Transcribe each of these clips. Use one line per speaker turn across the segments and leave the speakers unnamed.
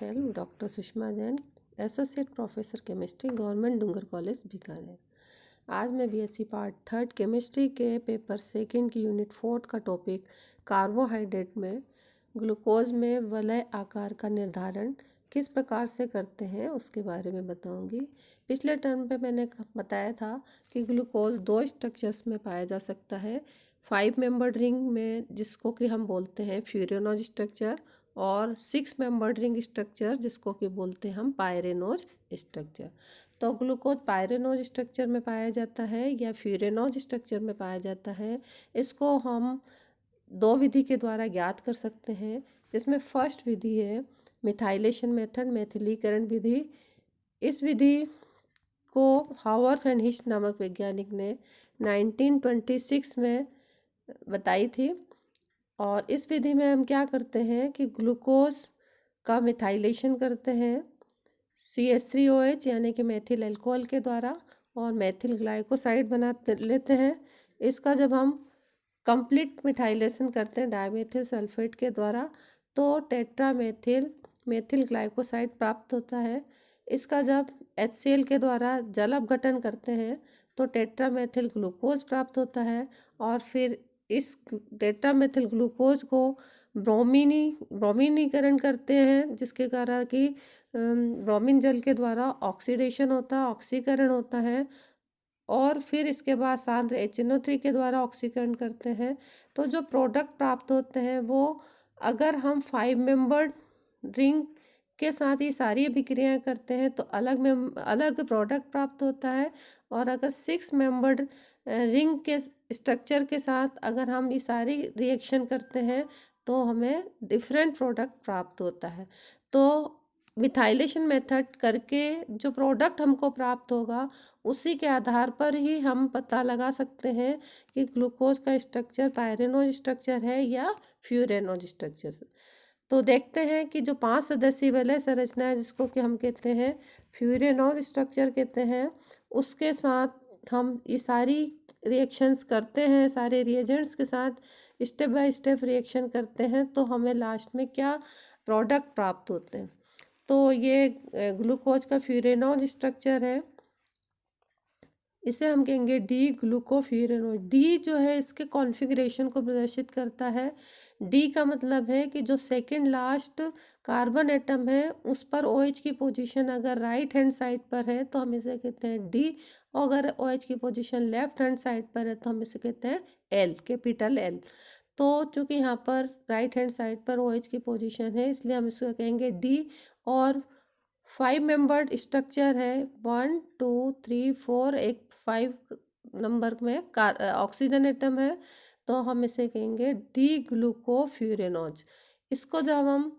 Self doctor Sushma Jain, associate professor chemistry, government Dungar college Bikaner. आज मैं BSc part 3 chemistry के paper 2 की यूनिट 4 का टॉपिक कार्बोहाइड्रेट में ग्लूकोज में वलय आकार का निर्धारण किस प्रकार से करते हैं उसके बारे में बताऊंगी। पिछले टर्म पे मैंने बताया था कि ग्लूकोज 2 स्ट्रक्चर्स में पाया जा सकता है, 5 मेंबर्ड रिंग में जिसको कि हम बोलते हैं फ्यूरेनोज स्ट्रक्चर, और 6 मेंबर्ड रिंग स्ट्रक्चर जिसको कि बोलते हैं हम पायरेनोज स्ट्रक्चर। तो ग्लूकोज पायरेनोज स्ट्रक्चर में पाया जाता है या फ्यूरेनोज स्ट्रक्चर में पाया जाता है। इसको हम दो विधि के द्वारा ज्ञात कर सकते हैं, जिसमें फर्स्ट विधि है मिथाइलेशन मेथड, मैथिलीकरण विधि। इस विधि को हावर्थ एंड हिस्ट नामक वैज्ञानिक ने 1926 में बताई थी। और इस विधि में हम क्या करते हैं कि ग्लूकोज का मिथाइलेशन करते हैं CH3OH यानी कि मेथिल अल्कोहल के द्वारा, और मेथिल ग्लाइकोसाइड बना लेते हैं। इसका जब हम कंप्लीट मिथाइलेशन करते हैं डायमेथिल सल्फेट के द्वारा, तो टेट्रा मेथिल ग्लाइकोसाइड प्राप्त होता है। इसका जब HCl के द्वारा जल अपघटन करते हैं तो टेट्रा मेथिल ग्लूकोज प्राप्त होता है, और फिर इस टेट्रा मेथिल ग्लूकोज को ब्रोमीनीकरण करते हैं, जिसके कारण कि ब्रोमीन जल के द्वारा ऑक्सीडेशन होता है, ऑक्सीकरण होता है, और फिर इसके बाद सांद्र HNO3 के द्वारा ऑक्सीकरण करते हैं। तो जो प्रोडक्ट प्राप्त होते हैं वो, अगर हम 5 मेंबर्ड रिंग के साथ ये सारी अभिक्रियाएं करते हैं तो अलग प्रोडक्ट प्राप्त होता है, और अगर 6 मेंबर्ड रिंग के स्ट्रक्चर के साथ अगर हम ये सारी रिएक्शन करते हैं तो हमें डिफरेंट प्रोडक्ट प्राप्त होता है। तो मिथाइलेशन मेथड करके जो प्रोडक्ट हमको प्राप्त होगा उसी के आधार पर ही हम पता लगा सकते हैं कि ग्लूकोज का स्ट्रक्चर पायरेनोज स्ट्रक्चर है या फ्यूरेनोज स्ट्रक्चर। तो देखते हैं कि जो 5 सदस्यीय वलय संरचना है जिसको कि हम कहते हैं फ्यूरेनोज स्ट्रक्चर कहते हैं, उसके साथ हम ये सारी रिएक्शंस करते हैं, सारे रिएजेंट्स के साथ स्टेप बाय स्टेप रिएक्शन करते हैं, तो हमें लास्ट में क्या प्रोडक्ट प्राप्त होते हैं। तो ये ग्लूकोज का फ्यूरेनोज स्ट्रक्चर है, इसे हम कहेंगे डी ग्लूकोफ्यूरेनोज। डी जो है इसके कॉन्फ़िगरेशन को प्रदर्शित करता है। डी का मतलब है कि जो सेकंड लास्ट कार्बन एटम है उस पर OH की पोजीशन अगर राइट हैंड साइड पर है तो हम इसे कहते हैं डी, और अगर OH की पोजीशन लेफ्ट हैंड साइड पर है तो हम इसे कहते हैं एल, कैपिटल एल। तो चूंकि यहाँ पर राइट हैंड साइड पर OH की पोजीशन है इसलिए हम इसको कहेंगे डी। और 5 मेंबर्ड स्ट्रक्चर है, 1 2 3 4, एक 5 नंबर में ऑक्सीजन एटम है, तो हम इसे कहेंगे डी ग्लूकोफ्यूरेनोज। इसको जब हम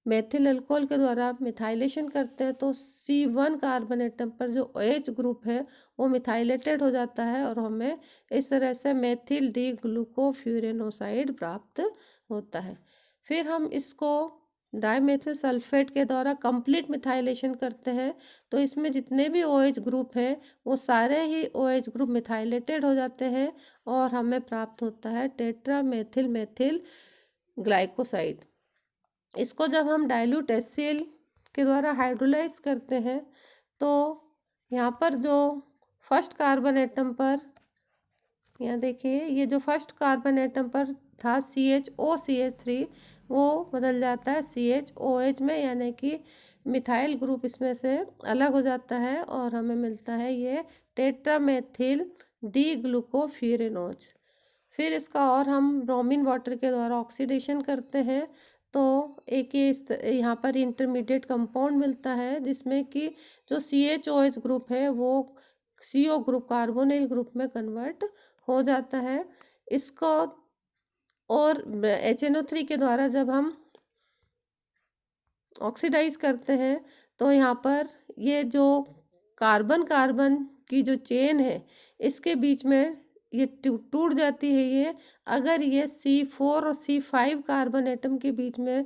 मेथिल अल्कोहल के द्वारा मिथाइलेशन करते हैं तो C1 कार्बन एटम पर जो OH ग्रुप है वो मिथाइलेटेड हो जाता है, और हमें इस तरह से मेथिल डी ग्लूकोफ्यूरेनोसाइड प्राप्त होता है। फिर हम इसको डाइमेथिल सल्फेट के द्वारा कंप्लीट मिथाइलेशन करते हैं, तो इसमें जितने भी OH ग्रुप हैं वो सारे ही OH ग्रुप मिथाइलेटेड हो जाते हैं, और हमें प्राप्त होता है टेट्रा मेथिल ग्लाइकोसाइड। इसको जब हम डाइल्यूट HCl के द्वारा हाइड्रोलाइज करते हैं तो यहाँ पर जो फर्स्ट कार्बन एटम पर, यहाँ देखिए ये जो फर्स्ट कार्बन एटम पर था CHO CH3, वो बदल जाता है CHOH में, यानी कि मिथाइल ग्रुप इसमें से अलग हो जाता है और हमें मिलता है ये टेट्रामेथिल डी ग्लूकोफ्यूरेनोज। फिर इसका और हम ब्रोमीन वाटर के द्वारा ऑक्सीडेशन करते हैं तो एक ये यहाँ पर इंटरमीडिएट कंपाउंड मिलता है, जिसमें कि जो CHOH ग्रुप है वो CO ग्रुप कार्बोनिल ग्रुप में कन्वर्ट हो जाता है। इसको और HNO3 के द्वारा जब हम ऑक्सीडाइज करते हैं तो यहाँ पर ये जो कार्बन कार्बन की जो चेन है इसके बीच में ये टूट जाती है। ये अगर ये C4 और C5 कार्बन एटम के बीच में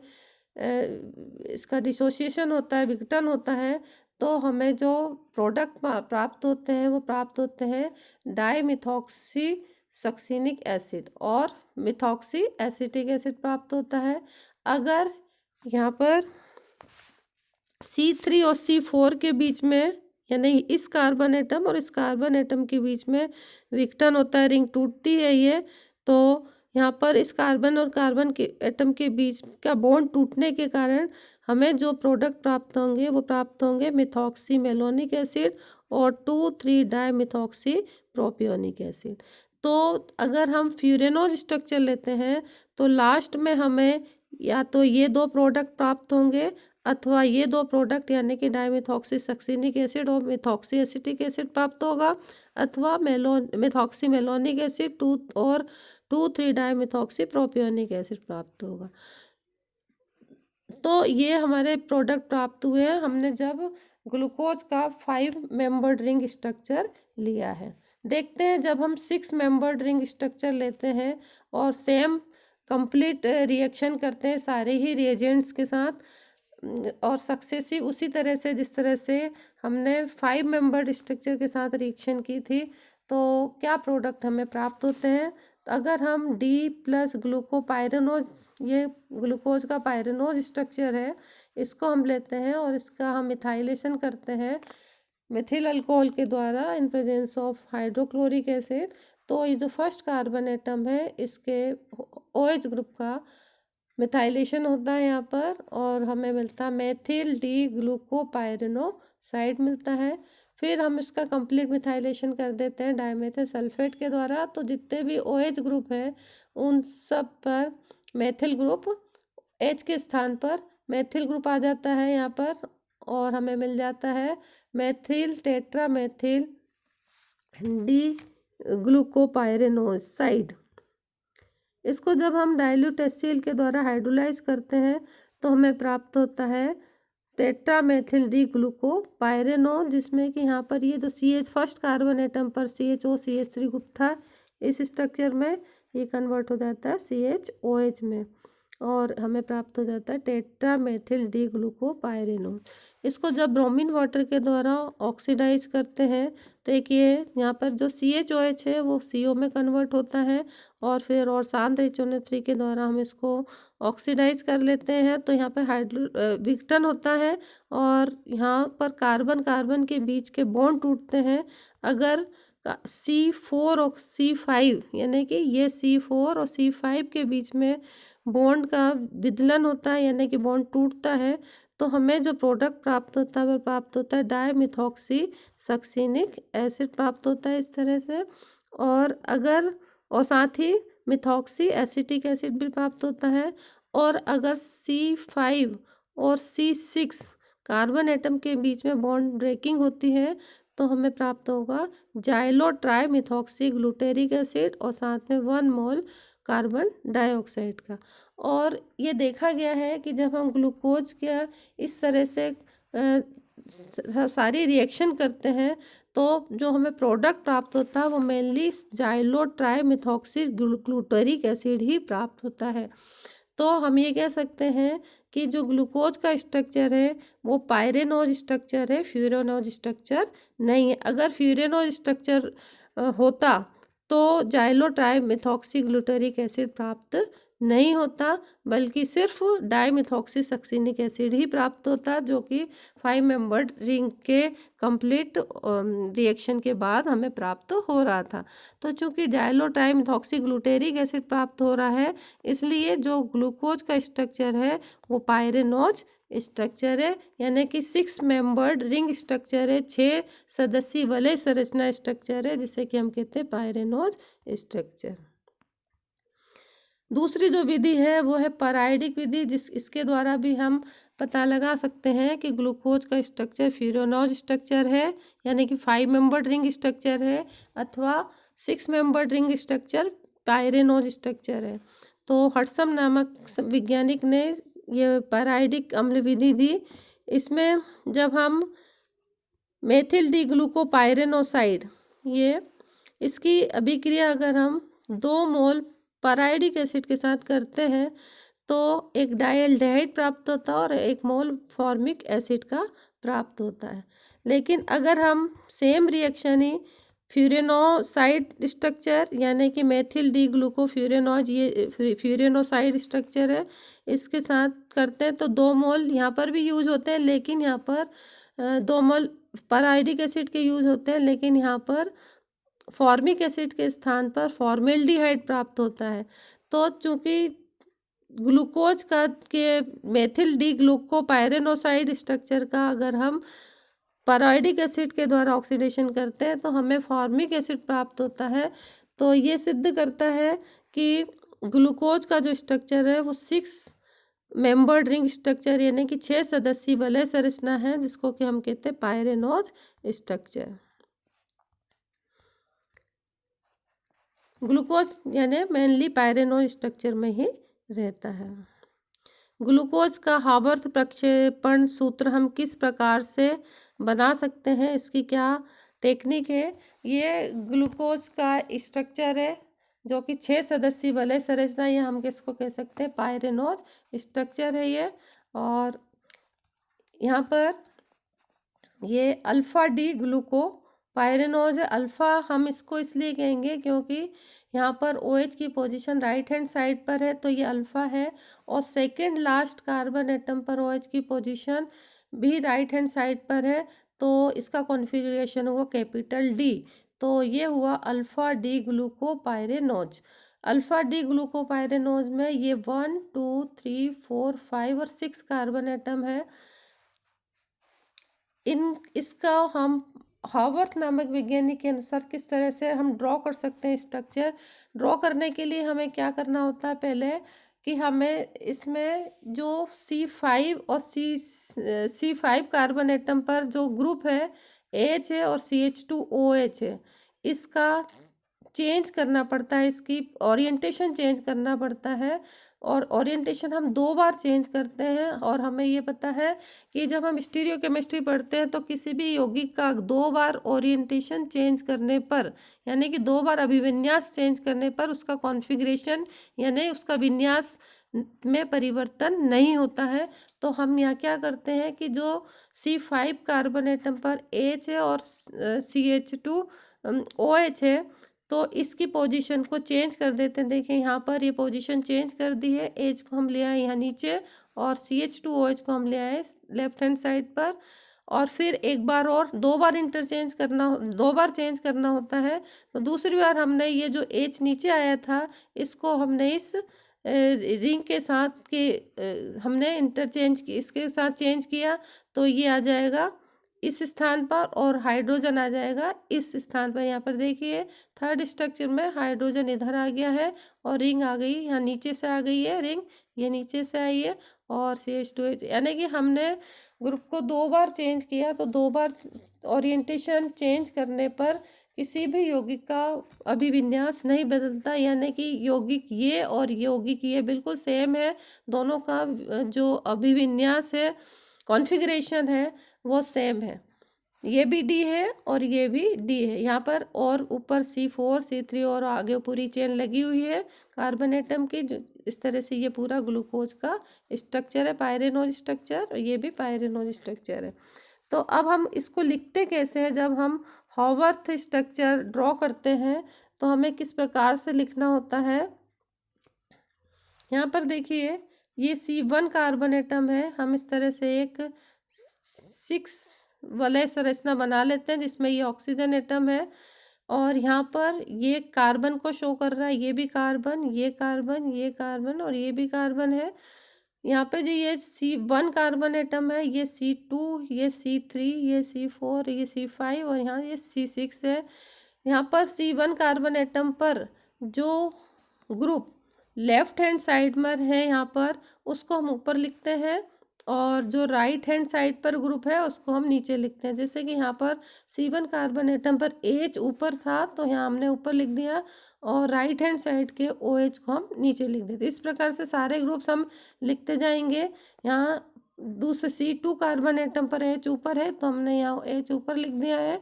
इसका डिसोसिएशन होता है, विघटन होता है, तो हमें जो प्रोडक्ट प्राप्त होते हैं वो प्राप्त होते हैं डाईमिथॉक्सी सक्सिनिक एसिड और मिथॉक्सी एसिटिक एसिड प्राप्त होता है। अगर यहाँ पर C3 और C4 के बीच में, यानी इस कार्बन एटम और इस कार्बन एटम के बीच में विघटन होता है, रिंग टूटती है ये। तो यहाँ पर इस कार्बन और कार्बन के एटम के बीच का बॉन्ड टूटने के कारण हमें जो प्रोडक्ट प्राप्त होंगे वो प्राप्त होंगे मिथॉक्सी मेलोनिक एसिड और 2,3 डाई मिथॉक्सी प्रोपियोनिक एसिड। तो अगर हम फ्यूरेनोज स्ट्रक्चर लेते हैं तो लास्ट में हमें या तो ये दो प्रोडक्ट प्राप्त होंगे अथवा ये दो प्रोडक्ट यानी कि डाईमिथॉक्सी सक्सिनिक एसिड और मिथॉक्सी एसिटिक एसिड प्राप्त होगा, अथवा methoxy malonic acid 2,3 dimethoxy propionic acid प्राप्त होगा। तो ये हमारे प्रोडक्ट प्राप्त हुए हैं हमने जब ग्लूकोज का 5 मेंबर्ड रिंग स्ट्रक्चर लिया है। देखते हैं जब हम 6 मेंबर्ड रिंग स्ट्रक्चर लेते हैं और सेम कंप्लीट रिएक्शन करते हैं सारे ही रिएजेंट्स के साथ और सक्सेसिव उसी तरह से जिस तरह से हमने 5 मेंबर्ड स्ट्रक्चर के साथ रिएक्शन की थी, तो क्या प्रोडक्ट हमें प्राप्त होते हैं। तो अगर हम D प्लस ग्लूकोपाइरेनोज, ये ग्लूकोज का पाइरेनोज स्ट्रक्चर है, इसको हम लेते हैं और इसका हम मिथाइलेशन करते हैं मिथिल अल्कोहल के द्वारा in presence of hydrochloric acid. तो ये जो फर्स्ट कार्बन एटम है इसके OH ग्रुप का मिथाइलेशन होता है यहाँ पर और हमें मिलता है मेथिल डी ग्लूकोपाइरेनोसाइड मिलता है। फिर हम इसका कंप्लीट मिथाइलेशन कर देते हैं डाइमेथिल सल्फेट के द्वारा। तो जितने भी OH ग्रुप है उन सब पर मेथिल ग्रुप, H के स्थान पर मेथिल ग्रुप आ जाता है यहाँ पर और हमें मिल जाता है मेथिल टेट्रा मेथिल डी ग्लूकोपाइरेनोसाइड। इसको जब हम डाइल्यूट HCl के द्वारा हाइड्रोलाइज करते हैं तो हमें प्राप्त होता है टेट्रामेथिल डी ग्लूकोपाइरेनोन, जिसमें कि यहाँ पर ये जो CH फर्स्ट कार्बन एटम पर CHO CH3 ग्रुप था, इस स्ट्रक्चर में ये कन्वर्ट हो जाता है CHOH में और हमें प्राप्त हो जाता है टेट्रामेथिल डी ग्लूकोपाइरेनोन। इसको जब ब्रोमीन वाटर के द्वारा ऑक्सीडाइज करते हैं तो एक ये यहाँ पर जो CHOH है वो CO में कन्वर्ट होता है और फिर और शांत HNO3 के द्वारा हम इसको ऑक्सीडाइज कर लेते हैं। तो यहाँ पर विघटन होता है और यहाँ पर कार्बन कार्बन के बीच के बॉन्ड टूटते हैं। अगर C4 और C5 यानी कि ये C4 और C5 के बीच में बॉन्ड का विदलन होता है यानी कि बॉन्ड टूटता है, तो हमें जो प्रोडक्ट प्राप्त होता है वो प्राप्त होता है डाईमिथॉक्सी सक्सिनिक एसिड प्राप्त होता है इस तरह से। और साथ ही मिथॉक्सी एसिटिक एसिड भी प्राप्त होता है। और अगर C5 और C6 कार्बन एटम के बीच में बॉन्ड ब्रेकिंग होती है तो हमें प्राप्त होगा Xylo tri methoxy glutaric acid और साथ में 1 मोल कार्बन डाइऑक्साइड का। और ये देखा गया है कि जब हम ग्लूकोज का इस तरह से सारी रिएक्शन करते हैं तो जो हमें प्रोडक्ट प्राप्त होता है वो mainly xylo tri methoxy glutaric acid ही प्राप्त होता है। तो हम ये कह सकते हैं कि जो ग्लूकोज का स्ट्रक्चर है वो पाइरेनोज स्ट्रक्चर है, फ्यूरेनोज स्ट्रक्चर नहीं है। अगर फ्यूरेनोज स्ट्रक्चर होता तो Xylo tri methoxy glutaric acid प्राप्त नहीं होता, बल्कि सिर्फ डाईमिथॉक्सी सक्सिनिक एसिड ही प्राप्त होता, जो कि 5 मेंबर्ड रिंग के कंप्लीट रिएक्शन के बाद हमें प्राप्त हो रहा था। तो चूंकि जाइलो ट्राईमिथॉक्सी ग्लूटेरिक एसिड प्राप्त हो रहा है, इसलिए जो ग्लूकोज का स्ट्रक्चर है वो पाइरेनोज स्ट्रक्चर है, यानी कि 6 मेंबर्ड रिंग स्ट्रक्चर है, 6 सदस्यीय वलय संरचना स्ट्रक्चर है, जिसे कि हम कहते हैं पाइरेनोज स्ट्रक्चर। दूसरी जो विधि है वो है पराइडिक विधि, इसके द्वारा भी हम पता लगा सकते हैं कि ग्लूकोज का स्ट्रक्चर फ्यूरेनोज स्ट्रक्चर है यानी कि 5 मेंबर्ड रिंग स्ट्रक्चर है, अथवा 6 मेंबर्ड रिंग स्ट्रक्चर पाइरेनोज स्ट्रक्चर है। तो हटसम नामक वैज्ञानिक ने ये पराइडिक अम्ल विधि दी। इसमें जब हम मेथिल डी ग्लूकोपाइरेनोसाइड ये इसकी अभिक्रिया अगर हम 2 मोल पराइडिक एसिड के साथ करते हैं तो एक डाइल्डिहाइड प्राप्त होता है और 1 मोल फॉर्मिक एसिड का प्राप्त होता है। लेकिन अगर हम सेम रिएक्शन ही फ्यूरेनोसाइड स्ट्रक्चर यानी कि मेथिल डी ग्लूकोफ्यूरेनोज, ये फ्यूरेनोसाइड स्ट्रक्चर है। इसके साथ करते हैं तो 2 मोल यहाँ पर भी यूज होते हैं, लेकिन यहाँ पर 2 मोल पाराइडिक एसिड के यूज होते हैं, लेकिन यहाँ पर फॉर्मिक एसिड के स्थान पर फॉर्मेल्डिहाइड प्राप्त होता है। तो चूंकि ग्लूकोज का के मेथिल डी ग्लूकोपाइरेनोसाइड स्ट्रक्चर का अगर हम पाराइडिक एसिड के द्वारा ऑक्सीडेशन करते हैं तो हमें फॉर्मिक एसिड प्राप्त होता है। तो ये सिद्ध करता है कि ग्लूकोज का जो स्ट्रक्चर है वो 6 मेंबर्ड रिंग स्ट्रक्चर यानी कि 6 सदस्यीय वलय संरचना है, जिसको कि हम कहते हैं पायरेनोज स्ट्रक्चर। ग्लूकोज यानी मेनली पायरेनोज स्ट्रक्चर में ही रहता है। ग्लूकोज का हावर्थ प्रक्षेपण सूत्र हम किस प्रकार से बना सकते हैं, इसकी क्या टेक्निक है। ये ग्लूकोज का स्ट्रक्चर है जो कि 6 सदस्यीय वलय संरचना, ये हम किसको कह सकते हैं, पायरेनोज स्ट्रक्चर है ये। और यहाँ पर ये अल्फा डी ग्लूको पायरेनोज है। अल्फा हम इसको इसलिए कहेंगे क्योंकि यहाँ पर OH की पोजीशन राइट हैंड साइड पर है, तो ये अल्फा है। और सेकेंड लास्ट कार्बन एटम पर OH की पोजीशन भी राइट हैंड साइड पर है, तो इसका कॉन्फ़िगरेशन हुआ कैपिटल D। तो ये हुआ alpha D glucopyranose. Alpha D glucopyranose में ये 1 2 3 4 5 और 6 कार्बन एटम है। इसका हम हावर्थ नामक वैज्ञानिक के अनुसार किस तरह से हम ड्रॉ कर सकते हैं स्ट्रक्चर। ड्रॉ करने के लिए हमें क्या करना होता है, पहले कि हमें इसमें जो C5 और C5 कार्बन एटम पर जो ग्रुप है H है और CH2OH है, इसका चेंज करना पड़ता है, इसकी ओरिएंटेशन चेंज करना पड़ता है। और ओरिएंटेशन हम 2 बार चेंज करते हैं। और हमें ये पता है कि जब हम स्टीरियोकेमिस्ट्री पढ़ते हैं तो किसी भी यौगिक का 2 बार ओरिएंटेशन चेंज करने पर, यानी कि 2 बार अभिविन्यास चेंज करने पर उसका कॉन्फ़िगरेशन यानी उसका विन्यास में परिवर्तन नहीं होता है। तो हम यहाँ क्या करते हैं कि जो C5 कार्बन एटम पर H है और CH2OH है, तो इसकी पोजीशन को चेंज कर देते हैं। देखिए यहाँ पर ये पोजीशन चेंज कर दी है। H को हम ले आए यहाँ नीचे और CH2OH को हम ले आए लेफ्ट हैंड साइड पर। और फिर एक बार और 2 बार इंटरचेंज करना, 2 बार चेंज करना होता है। तो दूसरी बार हमने ये जो H नीचे आया था, इसको हमने इस रिंग के साथ के हमने इंटरचेंज की, इसके साथ चेंज किया, तो ये आ जाएगा इस स्थान पर और हाइड्रोजन आ जाएगा इस स्थान पर। यहाँ पर देखिए थर्ड स्ट्रक्चर में हाइड्रोजन इधर आ गया है और रिंग आ गई, यहाँ नीचे से आ गई है रिंग, ये नीचे से आई है और CH2H, यानी कि हमने ग्रुप को 2 बार चेंज किया। तो 2 बार ओरिएंटेशन चेंज करने पर किसी भी यौगिक का अभिविन्यास नहीं बदलता, यानी कि यौगिक ये और यौगिक ये बिल्कुल सेम है। दोनों का जो अभिविन्यास है, कॉन्फ़िगरेशन है, वो सेम है। ये भी D है और ये भी D है। यहाँ पर और ऊपर C4 C3 और आगे पूरी चेन लगी हुई है कार्बन एटम की। जो इस तरह से ये पूरा ग्लूकोज का स्ट्रक्चर है, पायरेनोज स्ट्रक्चर, और ये भी पायरेनोज स्ट्रक्चर है। तो अब हम इसको लिखते कैसे हैं, जब हम हावर्थ स्ट्रक्चर ड्रॉ करते हैं तो हमें किस प्रकार से लिखना होता है। यहाँ पर देखिए ये C1 कार्बन एटम है, हम इस तरह से एक 6 वलय संरचना बना लेते हैं जिसमें ये ऑक्सीजन एटम है। और यहाँ पर ये कार्बन को शो कर रहा है, ये भी कार्बन, ये कार्बन, ये कार्बन और ये भी कार्बन है। यहाँ पे जो ये C1 कार्बन एटम है, ये C2, ये C3, ये C4, ये C5 और यहाँ ये C6 है। यहाँ पर C1 कार्बन एटम पर जो ग्रुप लेफ्ट हैंड साइड में है यहाँ पर, उसको हम ऊपर लिखते हैं, और जो राइट हैंड साइड पर ग्रुप है उसको हम नीचे लिखते हैं। जैसे कि यहाँ पर C1 कार्बन एटम पर H ऊपर था तो यहाँ हमने ऊपर लिख दिया, और राइट हैंड साइड के OH को हम नीचे लिख देते। इस प्रकार से सारे ग्रुप्स हम लिखते जाएंगे। यहाँ दूसरे C2 कार्बन एटम पर H ऊपर है तो हमने यहाँ H ऊपर लिख दिया है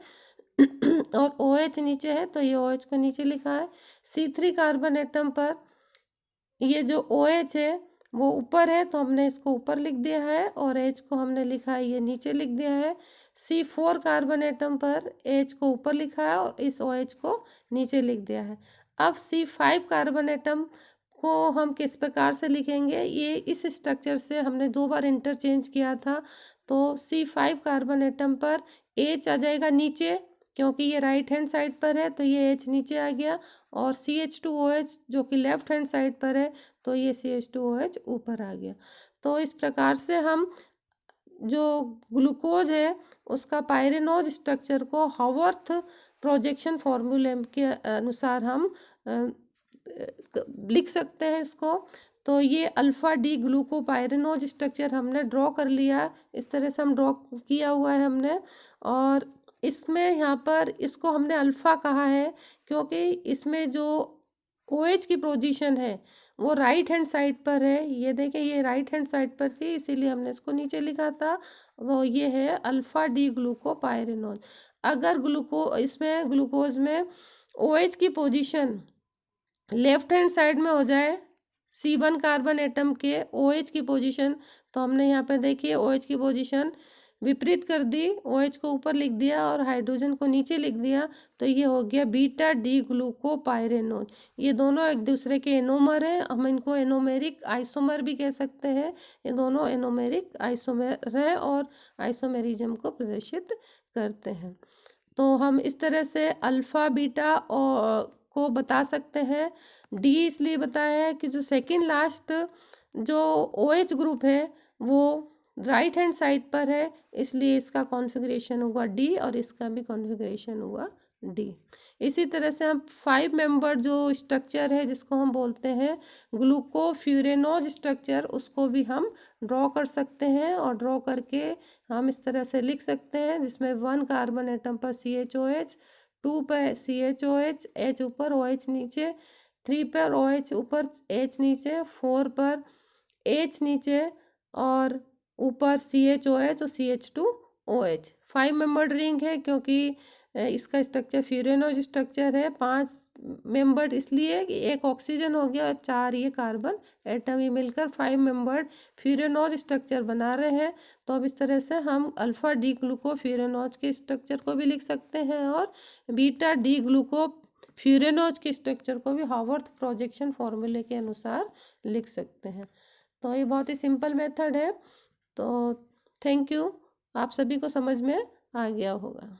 और OH नीचे है तो ये OH को नीचे लिखा है। C3 कार्बन एटम पर ये जो OH है वो ऊपर है तो हमने इसको ऊपर लिख दिया है, और H को हमने लिखा है ये नीचे लिख दिया है। C4 कार्बन एटम पर H को ऊपर लिखा है और इस OH को नीचे लिख दिया है। अब C5 कार्बन एटम को हम किस प्रकार से लिखेंगे, ये इस स्ट्रक्चर से हमने 2 बार इंटरचेंज किया था। तो C5 कार्बन एटम पर H आ जाएगा नीचे, क्योंकि ये राइट हैंड साइड पर है तो ये H नीचे आ गया, और CH2OH जो कि लेफ्ट हैंड साइड पर है तो ये CH2OH ऊपर आ गया। तो इस प्रकार से हम जो ग्लूकोज है उसका पायरेनोज स्ट्रक्चर को हावर्थ प्रोजेक्शन फॉर्मूले के अनुसार हम लिख सकते हैं इसको। तो ये अल्फ़ा डी ग्लूकोपायरेनोज स्ट्रक्चर हमने ड्रॉ कर लिया, इस तरह से हम ड्रॉ किया हुआ है हमने। और इसमें यहाँ पर इसको हमने अल्फ़ा कहा है क्योंकि इसमें जो OH की पोजीशन है वो राइट हैंड साइड पर है। ये देखें, ये राइट हैंड साइड पर थी इसीलिए हमने इसको नीचे लिखा था। तो ये है अल्फ़ा डी ग्लूकोपायरेनोज। अगर इसमें ग्लूकोज में OH की पोजीशन लेफ्ट हैंड साइड में हो जाए, C1 कार्बन एटम के OH की पोजीशन, तो हमने यहाँ पे देखिए OH की पोजीशन विपरीत कर दी, OH को ऊपर लिख दिया और हाइड्रोजन को नीचे लिख दिया, तो ये हो गया बीटा डी ग्लूकोपायरेनोज। ये दोनों एक दूसरे के एनोमर हैं, हम इनको एनोमेरिक आइसोमर भी कह सकते हैं। ये दोनों एनोमेरिक आइसोमर है और आइसोमेरिज्म को प्रदर्शित करते हैं। तो हम इस तरह से अल्फ़ा बीटा और को बता सकते हैं। डी इसलिए बताया है कि जो सेकंड लास्ट जो OH ग्रुप है वो राइट हैंड साइड पर है, इसलिए इसका कॉन्फ़िगरेशन हुआ डी और इसका भी कॉन्फ़िगरेशन हुआ डी। इसी तरह से हम 5 मेंबर जो स्ट्रक्चर है जिसको हम बोलते हैं ग्लूकोफ्यूरेनोज स्ट्रक्चर, उसको भी हम ड्रॉ कर सकते हैं। और ड्रॉ करके हम इस तरह से लिख सकते हैं जिसमें 1 कार्बन एटम पर CHOH, 2 पर CHOH, H ऊपर OH नीचे, 3 पर OH ऊपर H नीचे, 4 पर H नीचे और ऊपर CHOH और CH2OH। 5 मेंबर्ड रिंग है क्योंकि इसका स्ट्रक्चर फ्यूरेनोज स्ट्रक्चर है। 5 मेंबर्ड इसलिए कि एक ऑक्सीजन हो गया और 4 ये कार्बन एटम, ये मिलकर 5 मेंबर्ड फ्यूरेनोज स्ट्रक्चर बना रहे हैं। तो अब इस तरह से हम अल्फ़ा डी ग्लूको फ्यूरेनोज के स्ट्रक्चर को भी लिख सकते हैं और बीटा डी ग्लूको फ्यूरेनोज के स्ट्रक्चर को भी हावर्थ प्रोजेक्शन फॉर्मूले के अनुसार लिख सकते हैं। तो ये बहुत ही सिंपल मेथड है। तो थैंक यू, आप सभी को समझ में आ गया होगा।